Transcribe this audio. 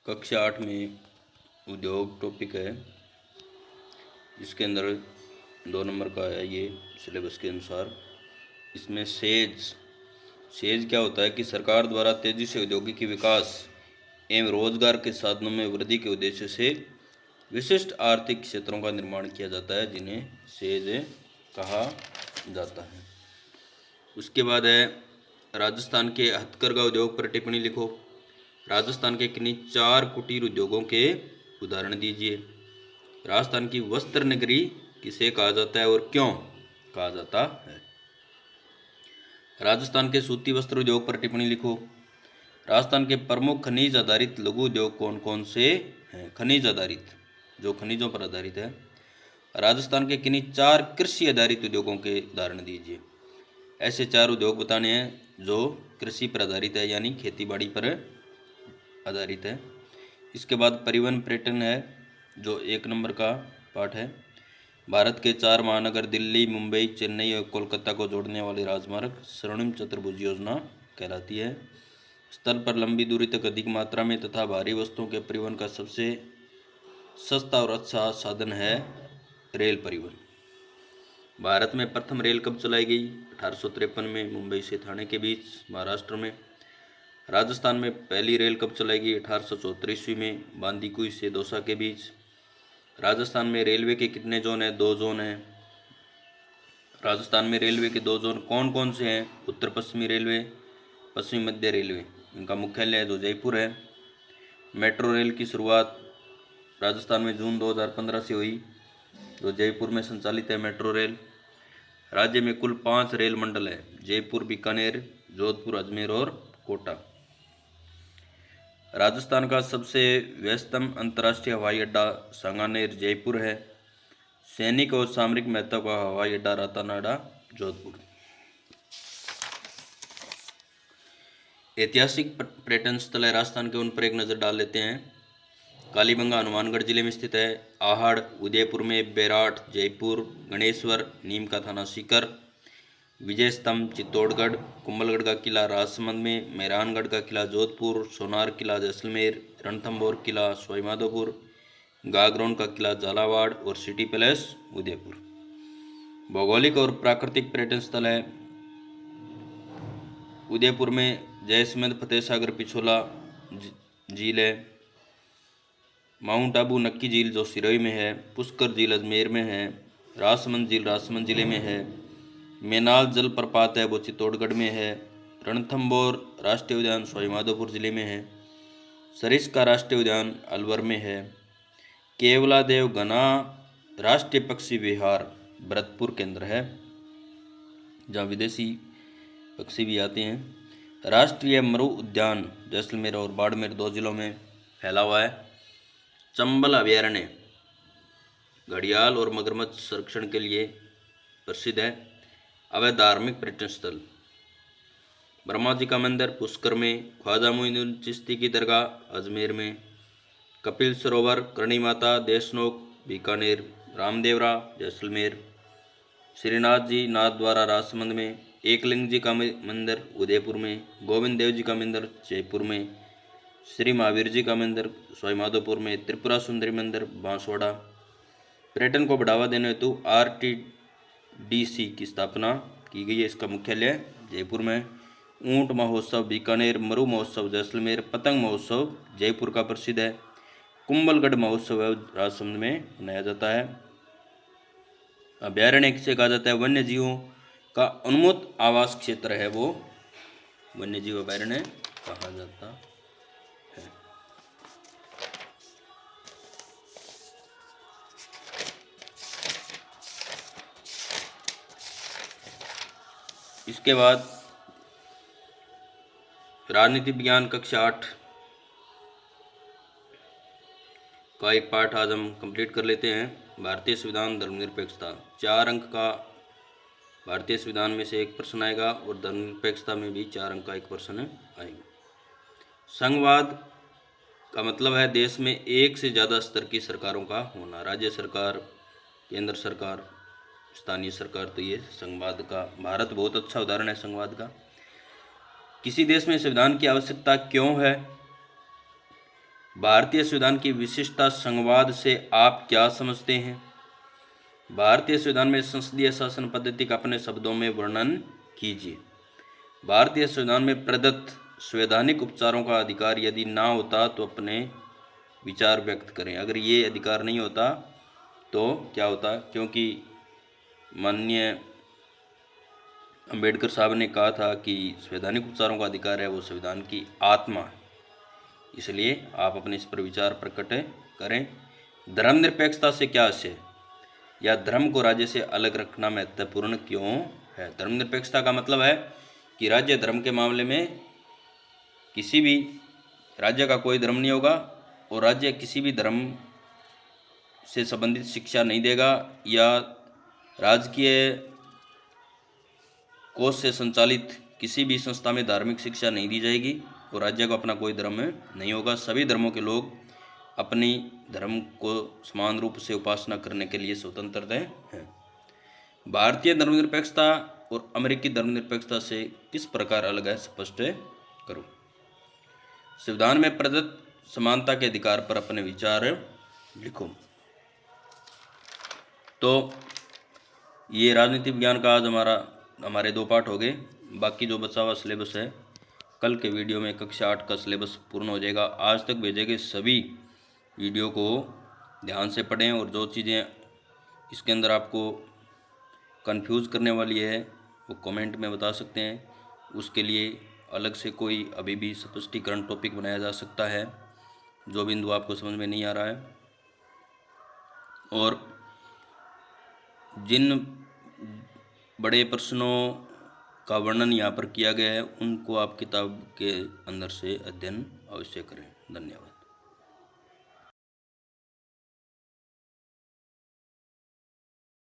कक्षा 8 में उद्योग टॉपिक है, जिसके अंदर 2 नंबर का है ये सिलेबस के अनुसार। इसमें सेज क्या होता है कि सरकार द्वारा तेजी से औद्योगिक विकास एवं रोजगार के साधनों में वृद्धि के उद्देश्य से विशिष्ट आर्थिक क्षेत्रों का निर्माण किया जाता है, जिन्हें सेज कहा जाता है। उसके बाद है राजस्थान के हथकरघा उद्योग पर टिप्पणी लिखो। राजस्थान के किन्हीं 4 कुटीर उद्योगों के उदाहरण दीजिए। राजस्थान की वस्त्र नगरी किसे कहा जाता है और क्यों कहा जाता है? राजस्थान के सूती वस्त्र उद्योग पर टिप्पणी लिखो। राजस्थान के प्रमुख खनिज आधारित लघु उद्योग कौन कौन से हैं? खनिज आधारित, जो खनिजों पर आधारित है। राजस्थान के किन्हीं 4 कृषि आधारित उद्योगों के उदाहरण दीजिए। ऐसे 4 उद्योग बताने हैं जो कृषि पर आधारित है, यानी खेती बाड़ी पर आधारित है। इसके बाद परिवहन पर्यटन है, जो 1 नंबर का पार्ट है। भारत के 4 महानगर दिल्ली, मुंबई, चेन्नई और कोलकाता को जोड़ने वाली राजमार्ग स्वर्णिम चतुर्भुज योजना कहलाती है। स्थल पर लंबी दूरी तक अधिक मात्रा में तथा भारी वस्तुओं के परिवहन का सबसे सस्ता और अच्छा साधन है रेल परिवहन। भारत में प्रथम रेल कब चलाई गई? 1853 में मुंबई से ठाणे के बीच, महाराष्ट्र में। राजस्थान में पहली रेल कब चलाई गई? 1874 ईस्वी में, बांदीकुई से दौसा के बीच। राजस्थान में रेलवे के कितने जोन हैं? 2 जोन हैं। राजस्थान में रेलवे के 2 जोन कौन कौन से हैं? उत्तर पश्चिमी रेलवे, पश्चिमी मध्य रेलवे। इनका मुख्यालय है जो जयपुर है। मेट्रो रेल की शुरुआत राजस्थान में जून 2015 से हुई, जो जयपुर में संचालित है मेट्रो रेल। राज्य में कुल 5 रेल मंडल है: जयपुर, बीकानेर, जोधपुर, अजमेर और कोटा। राजस्थान का सबसे व्यस्तम अंतर्राष्ट्रीय हवाई अड्डा सांगानेर जयपुर है। सैनिक और सामरिक महत्व का हवाई अड्डा रातानाडा जोधपुर। ऐतिहासिक पर्यटन स्थल है राजस्थान के, उन पर एक नज़र डाल लेते हैं। कालीबंगा हनुमानगढ़ जिले में स्थित है। आहड़ उदयपुर में, बेराट जयपुर, गणेश्वर नीम का थाना सीकर, विजय स्तंभ चित्तौड़गढ़, कुंभलगढ़ का किला राजसमंद में, मेहरानगढ़ का किला जोधपुर, सोनार किला जैसलमेर, रणथंभौर किला सवाईमाधोपुर, गागरोन का किला झालावाड़ और सिटी पैलेस उदयपुर। भौगोलिक और प्राकृतिक पर्यटन स्थल है उदयपुर में जयसमंद, फतेह सागर, पिछोला झील है। माउंट आबू नक्की झील जो सिरोही में है। पुष्कर झील अजमेर में है। राजसमंद झील राजसमंद जिले में है। मेनाल जलप्रपात है वो चित्तौड़गढ़ में है। रणथंभौर राष्ट्रीय उद्यान सवाईमाधोपुर जिले में है। सरिस्का राष्ट्रीय उद्यान अलवर में है। केवलादेव घना राष्ट्रीय पक्षी विहार भरतपुर के अंदर है, जहाँ विदेशी पक्षी भी आते हैं। राष्ट्रीय मरु उद्यान जैसलमेर और बाड़मेर 2 जिलों में फैला हुआ है। चंबल अभयारण्य घड़ियाल और मगरमच्छ संरक्षण के लिए प्रसिद्ध है। अवैध धार्मिक पर्यटन स्थल ब्रह्मा जी का मंदिर पुष्कर में, ख्वाजा मोइनुद्दीन चिश्ती की दरगाह अजमेर में, कपिल सरोवर, करणी माता देशनोक बीकानेर, रामदेवरा जैसलमेर, श्रीनाथ जी नाथद्वारा राजसमंद में, एकलिंग जी का मंदिर उदयपुर में, गोविंद देव जी का मंदिर जयपुर में, श्री महावीर जी का मंदिर सवाईमाधोपुर में, त्रिपुरा सुंदरी मंदिर बांसवाड़ा। पर्यटन को बढ़ावा देने हेतु RTDC की स्थापना की गई है। इसका मुख्यालय जयपुर में। ऊंट महोत्सव बीकानेर, मरु महोत्सव जैसलमेर, पतंग महोत्सव जयपुर का प्रसिद्ध है। कुंभलगढ़ महोत्सव राजसमंद में मनाया जाता है। अभयारण्य किसे कहा जाता है? वन्य जीवों का उन्मुक्त आवास क्षेत्र है वो वन्य जीव अभयारण्य कहा जाता है। इसके बाद राजनीति विज्ञान कक्षा 8 का एक पाठ आज हम कंप्लीट कर लेते हैं। भारतीय संविधान धर्मनिरपेक्षता, 4 अंक का भारतीय संविधान में से एक प्रश्न आएगा और धर्मनिरपेक्षता में भी 4 अंक का एक प्रश्न आएगा। संघवाद का मतलब है देश में एक से ज़्यादा स्तर की सरकारों का होना, राज्य सरकार, केंद्र सरकार, स्थानीय सरकार। तो ये संघवाद का, भारत बहुत अच्छा उदाहरण है संघवाद का। किसी देश में संविधान की आवश्यकता क्यों है? भारतीय संविधान की विशिष्टता संवाद से आप क्या समझते हैं? भारतीय संविधान में संसदीय शासन पद्धति का अपने शब्दों में वर्णन कीजिए। भारतीय संविधान में प्रदत्त संवैधानिक उपचारों का अधिकार यदि ना होता तो अपने विचार व्यक्त करें। अगर ये अधिकार नहीं होता तो क्या होता? क्योंकि माननीय अंबेडकर साहब ने कहा था कि संवैधानिक उपचारों का अधिकार है वो संविधान की आत्मा है, इसलिए आप अपने इस पर विचार प्रकट करें। धर्मनिरपेक्षता से क्या आशय? या धर्म को राज्य से अलग रखना महत्वपूर्ण क्यों है? धर्मनिरपेक्षता का मतलब है कि राज्य धर्म के मामले में किसी भी राज्य का कोई धर्म नहीं होगा और राज्य किसी भी धर्म से संबंधित शिक्षा नहीं देगा या राजकीय कोष से संचालित किसी भी संस्था में धार्मिक शिक्षा नहीं दी जाएगी और राज्य का अपना कोई धर्म नहीं होगा। सभी धर्मों के लोग अपनी धर्म को समान रूप से उपासना करने के लिए स्वतंत्र हैं। भारतीय धर्मनिरपेक्षता और अमेरिकी धर्मनिरपेक्षता से किस प्रकार अलग है, स्पष्ट करो। संविधान में प्रदत्त समानता के अधिकार पर अपने विचार लिखो। तो ये राजनीति विज्ञान का आज हमारे 2 पाठ हो गए। बाकी जो बचा हुआ सिलेबस है कल के वीडियो में कक्षा 8 का सिलेबस पूर्ण हो जाएगा। आज तक भेजे गए सभी वीडियो को ध्यान से पढ़ें और जो चीज़ें इसके अंदर आपको कंफ्यूज करने वाली है वो कमेंट में बता सकते हैं। उसके लिए अलग से कोई अभी भी स्पष्टीकरण टॉपिक बनाया जा सकता है जो बिंदु आपको समझ में नहीं आ रहा है। और जिन बड़े प्रश्नों का वर्णन यहाँ पर किया गया है उनको आप किताब के अंदर से अध्ययन अवश्य करें। धन्यवाद।